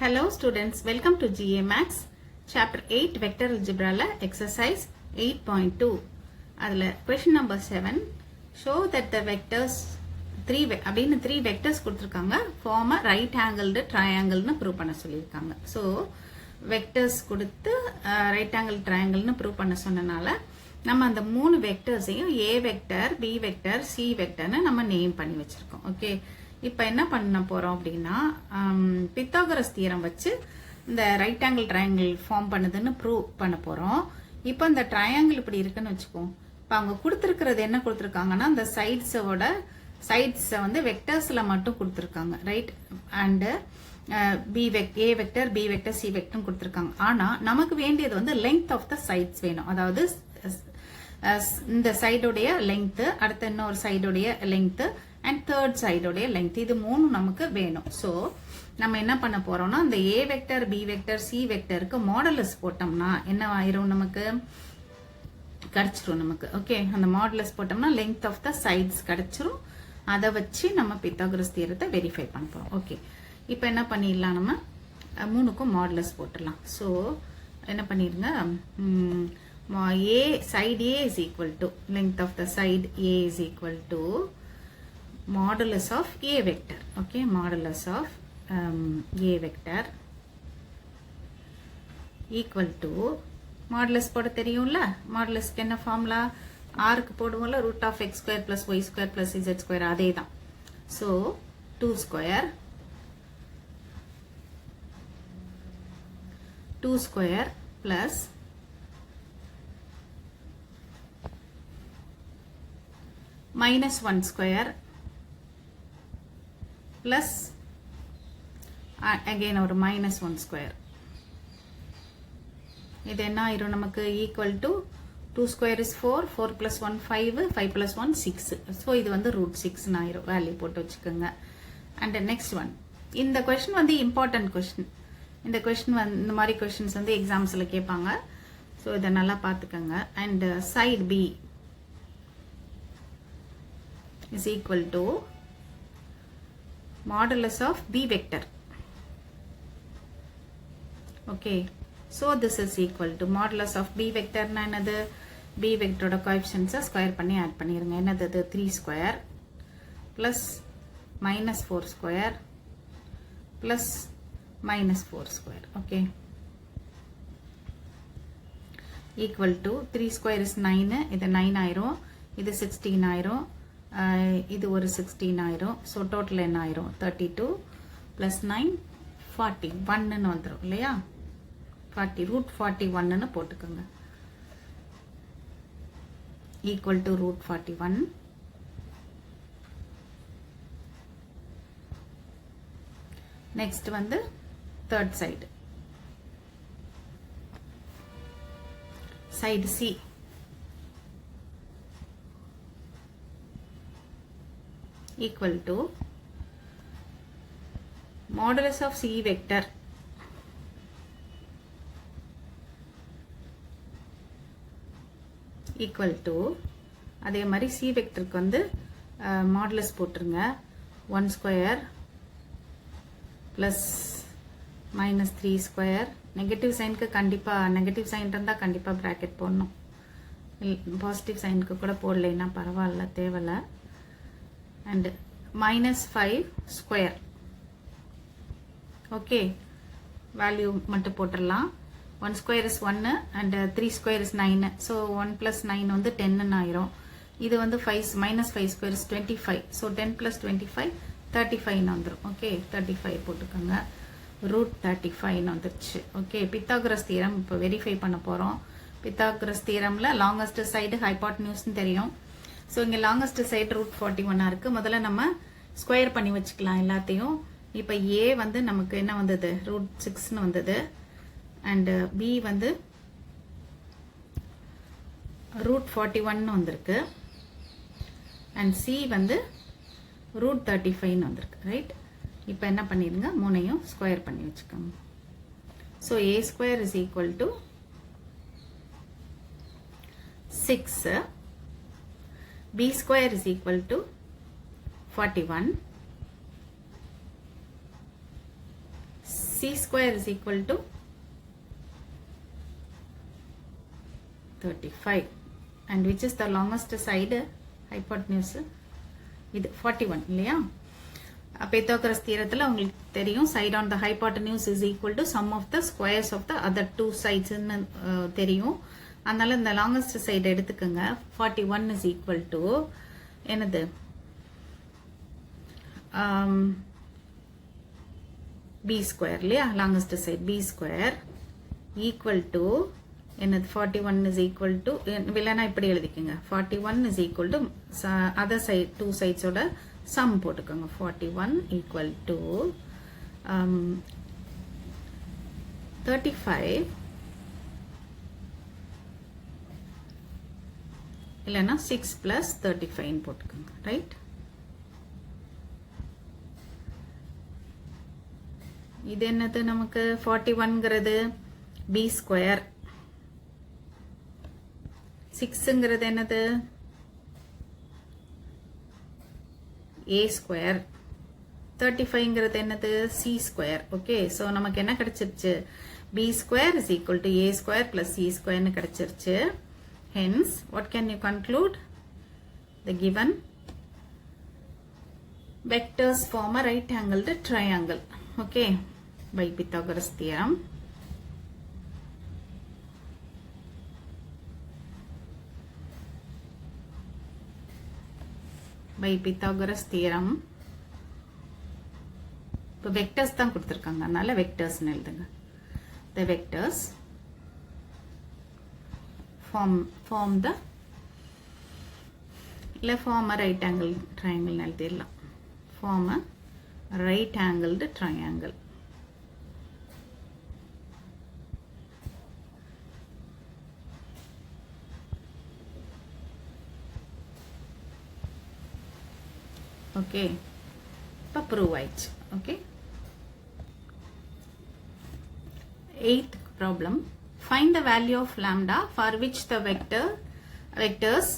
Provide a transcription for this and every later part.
Hello students, welcome to GA Max Chapter 8 Vector Algebra Exercise 8.2. அதில் question number 7 show that the vectors 3 vectors கொடுத்திருக்காங்க form a right angled triangle னு prove பண்ண சொல்லியிருக்காங்க. So vectors கொடுத்து right angled triangle னு prove பண்ண சொன்னனால நம்ம அந்த மூணு வெக்டர்ஸையும் A vector, B vector, C vector னு நம்ம நேம் பண்ணி வச்சிருக்கோம். ஓகே, இப்போ என்ன பண்ண போறோம் அப்படின்னா பித்தாகரஸ் தியரம் வச்சு இந்த ரைட் ஆங்கிள் ட்ரையாங்கிள் ஃபார்ம் பண்ணுதுன்னு ப்ரூவ் பண்ண போறோம். இப்போ இந்த ட்ரையாங்கிள் இப்படி இருக்குன்னு வச்சுக்கோம். இப்போ அவங்க கொடுத்துருக்கிறது என்ன கொடுத்துருக்காங்கன்னா அந்த சைட்ஸை வந்து வெக்டர்ஸ்ல மட்டும் கொடுத்துருக்காங்க, right? And A vector, B vector, C vector கொடுத்துருக்காங்க. ஆனா நமக்கு வேண்டியது வந்து லெங்த் ஆஃப் த சைட்ஸ் வேணும். அதாவது இந்த சைடுடைய லெங்த், அடுத்த இன்னொரு சைடுடைய லெங்த் அண்ட் தேர்ட் சைடுடைய லெங்த், இது மூணு நமக்கு வேணும். ஸோ நம்ம என்ன பண்ண போறோம்னா இந்த A vector, B vector, C வெக்டருக்கு மாடுலஸ் போட்டோம்னா என்ன ஆயிரும், நமக்கு கிடைச்சிரும் நமக்கு. ஓகே, அந்த மாடுலஸ் போட்டோம்னா லெங்த் ஆஃப் த சைட்ஸ் கிடைச்சிரும். அதை வச்சு நம்ம பித்தாகரஸ் தியரத்தை வெரிஃபை பண்ண போறோம். ஓகே, இப்போ என்ன பண்ணிடலாம், நம்ம மூணுக்கும் மாடுலஸ் போட்டுடலாம். ஸோ என்ன பண்ணிருங்க, A side A is equal to length of the side A is equal to modulus of A vector. Okay, modulus of A vector equal to modulus போட தெரியும்ல, மாடுலஸ்க்கு என்ன ஃபார்முலா, ஆருக்கு போடுவோம்ல, root of x square plus y square plus z square, அதே தான். So 2 square plus minus 1 square plus again ஒரு minus 1 square. இது என்ன ஆயிரும் நமக்கு, equal to 2 square is 4, 4 plus 1 5, 5 plus 1 6. So இது வந்து root 6 ஆயிரும், வேல்யூ போட்டு வச்சுக்கோங்க. அண்ட் நெக்ஸ்ட் ஒன், இந்த கொஸ்டின் வந்து இம்பார்ட்டன்ட் கொஸ்டின். இந்த கொஸ்டின் வந்து இந்த மாதிரி கொஸ்டின்ஸ் வந்து எக்ஸாம்ஸ்ல கேட்பாங்க. ஸோ இதை நல்லா பார்த்துக்கோங்க. And side B is equal to modulus of B vector. Okay, so this is equal to modulus of B vector na enadhu, B vector oda coefficients square பண்ணி add பண்ணிருங்க. என்னது, 3 square plus minus 4 square plus minus 4 square. Okay, equal to 3 square is 9, இது 9 ஆயிரும், இது 16 ஆயிரும், இது ஒரு 16 ஆயிரும். ஸோ டோட்டல் என்ன ஆயிரும், 32 plus 9 41 வந்துடும் இல்லையா, 40 root 41 போட்டுக்கோங்க, ஈக்குவல் டு root 41. நெக்ஸ்ட் வந்து third side C equal to modulus of C vector equal to, அதே மாதிரி C vectorக்கு வந்து மாடுலஸ் போட்டுருங்க, 1 square plus minus 3 square. Negative சைனுக்கு கண்டிப்பா, நெகட்டிவ் சைன் இருந்தா கண்டிப்பா பிராக்கெட் போடணும், பாசிட்டிவ் சைனுக்கு கூட போடலைன்னா பரவாயில்ல, தேவையில்ல. and minus 5 square. okay, value மட்டும் போட்டுடலாம். 1 square is 1 and 3 square is 9. so 1 plus 9 வந்து 10 ஆயிரும். இது வந்து 5 minus 5 square is 25. so 10 plus 25 35 வந்துரும். okay, 35 போட்டுக்கோங்க, root 35 வந்துருச்சு. okay, பித்தாகரஸ் தியரம் இப்போ வெரிஃபை பண்ண போறோம். பித்தாகரஸ் தியரம்ல லாங்கஸ்ட் சைடு ஹைபாட்னியூஸ்னு தெரியும். ஸோ இங்கே லாங்கஸ்ட் சைடு root 41 இருக்கு. முதல்ல நம்ம ஸ்கொயர் பண்ணி வச்சுக்கலாம் எல்லாத்தையும். இப்போ ஏ வந்து நமக்கு என்ன வந்தது, root 6ன்னு வந்தது. அண்ட் பி வந்து root 41ன்னு வந்திருக்கு. அண்ட் சி வந்து root 35ன்னு வந்திருக்கு, ரைட்? இப்போ என்ன பண்ணிடுங்க, மூணையும் ஸ்கொயர் பண்ணி வச்சுக்கோங்க. So A square is equal to 6, B square is equal to 41, c square is equal to 35. And which is the longest side? Hypotenuse. இது 41 இல்லையா? Pythagoras theoremல உங்களுக்கு தெரியும் side on the hypotenuse is equal to sum of the squares of the other two sides ன்னு தெரியும். அதனால இந்த longest side எடுத்துக்கங்க. 41 is equal to என்னது? b square இல்லையா? longest side b square equal to என்னது 41 is equal to வில்லனா இப்படி எழுதிக்கங்க 41 is equal to other side two sides ஓட sum போட்டுக்கோங்க 41 equal to 35 இல்லனா 6 plus 35 போட்டுக்கோங்க ரைட் இது என்னது நமக்கு 41ங்கிறது b square 6ங்கிறது என்னது a square 35ங்கிறது என்னது c square ஓகே சோ நமக்கு என்ன கிடைச்சிருச்சு b square is equal to a square plus c square ன்னு கிடைச்சிருச்சு hence what can you conclude the given vectors form a right angled triangle okay by Pythagoras theorem by Pythagoras theorem இப்போ vectors தான் கொடுத்திருக்காங்க அதனால vectors ன்னு எழுதுங்க the vectors form the இல்ல form a right angle triangle ன்னு எழுதிடலாம் form a right angled triangle okay இப்போ prove ஆயிடுச்சு okay 8th problem find the value of lambda for which the vectors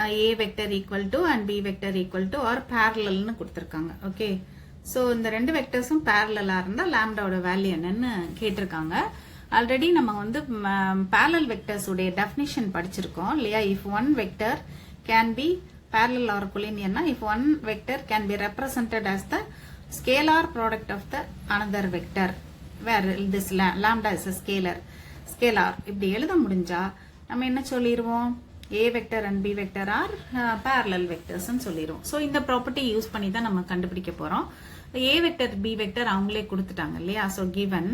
a vector equal to and b vector equal to or parallel னு கொடுத்திருக்காங்க okay so இந்த ரெண்டு வெக்டர்ஸும் parallel ஆ இருந்தா lambdaவோட value என்னன்னு கேட்டிருக்காங்க already நம்ம வந்து parallel vectors உடைய definition படிச்சிருக்கோம் இல்லையா if one vector can be parallel or collinear if one vector can be represented as the scalar product of the another vector where this lambda is a scalar இப்படி எழுத முடிஞ்சா நம்ம என்ன சொல்லிடுவோம் a vector and b vector are parallel vectors ன்னு சொல்லிடுவோம் so இந்த property use பண்ணி தான் நம்ம கண்டுபிடிக்க போறோம் a vector b vector அவங்களே கொடுத்துட்டாங்க இல்லையா so given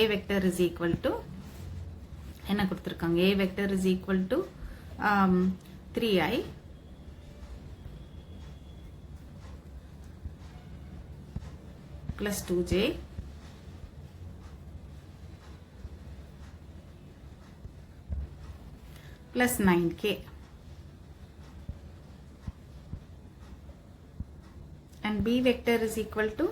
a vector is equal to என்ன கொடுத்திருக்காங்க a vector is equal to 3i plus 2j plus 9k and b vector is equal to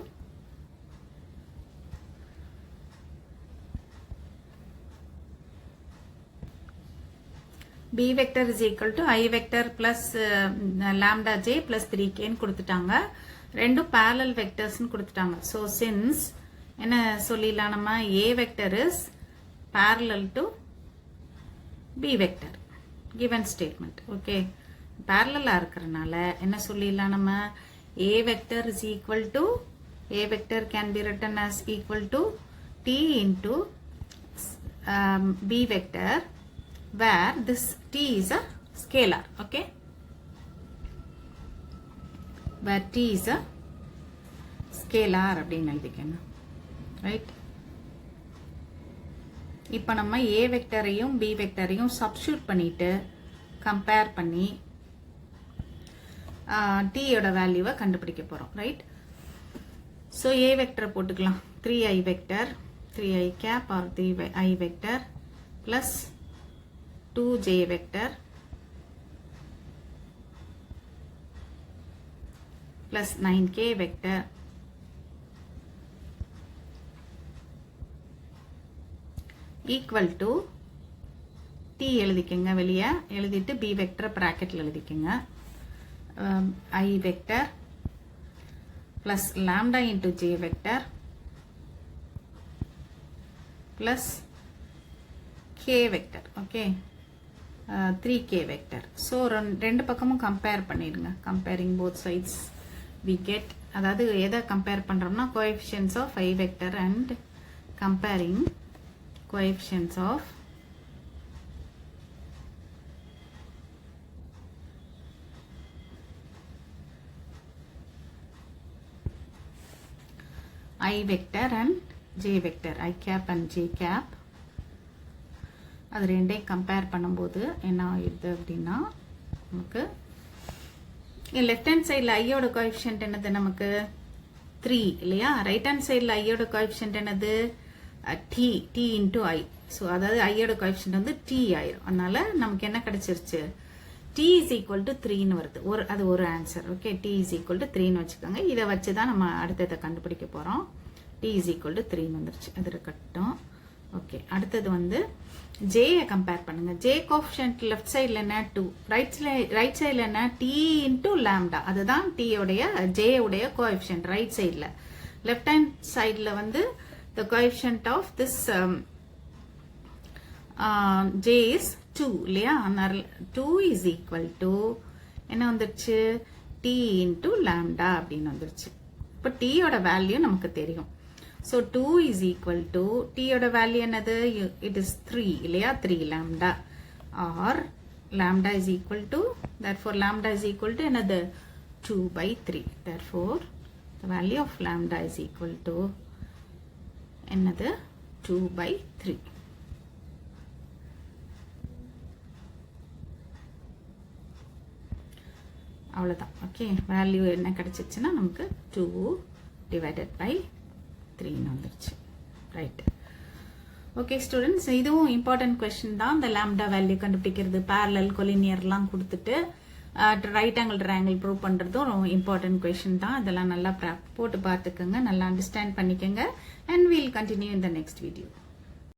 b vector is equal to I vector plus lambda j plus 3k ன்னு கொடுத்துட்டாங்க ரெண்டும் parallel vectors ன்னு கொடுத்துட்டாங்க so since என்ன சொல்லிடலாம் நம்ம a vector is parallel to b vector given statement okay parallel ஆ இருக்கறனால என்ன சொல்லிடலாம் நம்ம a vector is equal to a vector can be written as equal to t into b vector where this t is a scalar okay where t is a scalar அப்படினு எழுதிக்கணும் right இப்போ நம்ம a வெக்டரையும் b வெக்டரையும் substitute பண்ணிட்டு compare பண்ணி t யோட வேல்யூவை கண்டுபிடிக்க போறோம் right so a வெக்டர் போட்டுக்கலாம் 3i vector 3i cap or 3i vector plus 2j vector plus 9k vector equal to t எழுதிக்கங்க வெளியே எழுதிட்டு b vector bracketல எழுதிக்கங்க I vector plus lambda into j vector plus k vector. Okay, 3k vector. So ரெண்டு பக்கமும் compare பண்ணிடுங்க. Comparing both sides we get, அதாவது எதை compare பண்றோம்னா coefficients of I vector and comparing coefficients of I vector and j vector, I cap and j cap. அது ரெண்டே compare பண்ணும்போது என்ன ஆயிடுது அப்படின்னா நமக்கு லெஃப்ட் ஹேண்ட் சைடில் ஐயோட கோஎஃபிஷியன்ட் என்னது நமக்கு 3 இல்லையா, ரைட் ஹேண்ட் சைடில் ஐயோட கோஎஃபிஷியன்ட் என்னது t இன்டூ ஐ. ஸோ அதாவது ஐயோட கோஎஃபிஷியன்ட் வந்து t ஆயிரும். அதனால நமக்கு என்ன கிடைச்சிருச்சு, t is equal to 3ன்னு வருது. அது ஒரு answer. Okay, t is equal to 3ன்னு வச்சுக்கோங்க. இதை வச்சு தான் நம்ம அடுத்ததை கண்டுபிடிக்க போகிறோம். t is equal to 3ன்னு வந்துருச்சு. அது இருக்கட்டும். ஓகே, அடுத்தது வந்து j கம்பேர் பண்ணுங்க. j கோஎஃபிஷியன்ட் லெஃப்ட் சைடில் என்ன 2, ரைட் சைடில் என்ன t இன்டூ லாம்டா. அதுதான் t உடைய j உடைய கோஎஃபிஷியன்ட் ரைட் சைடில். லெஃப்ட் ஹேண்ட் சைடில் வந்து the coefficient of this j is 2 இல்லையா. 2 is equal to என்ன வந்துருச்சு, t இன்டூ லாம்டா அப்படின்னு வந்துருச்சு. இப்போ t யோட வேல்யூ நமக்கு தெரியும். So 2 is equal to t oda value another, it is 3 இல்லையா, 3 lambda, or lambda is equal to, therefore lambda is equal to another 2 by 3. Therefore the value of lambda is equal to another 2 by 3. அவ்வளவுதான். Okay, value என்ன கிடைச்சிச்சுன்னா நமக்கு 2 divided by 3 வந்துருச்சு. Right. Okay students, இதுவும் important question தான். இந்த lambda value கண்டுபிடிக்கிறது, parallel கொலினியர்லாம் கொடுத்துட்டு right angle triangle prove பண்ணுறதும் ரொம்ப இம்பார்ட்டன்ட் கொஸ்டின் தான். இதெல்லாம் நல்லா போட்டு பார்த்துக்கோங்க, நல்லா அண்டர்ஸ்டாண்ட் பண்ணிக்கோங்க. And we'll continue in the next video.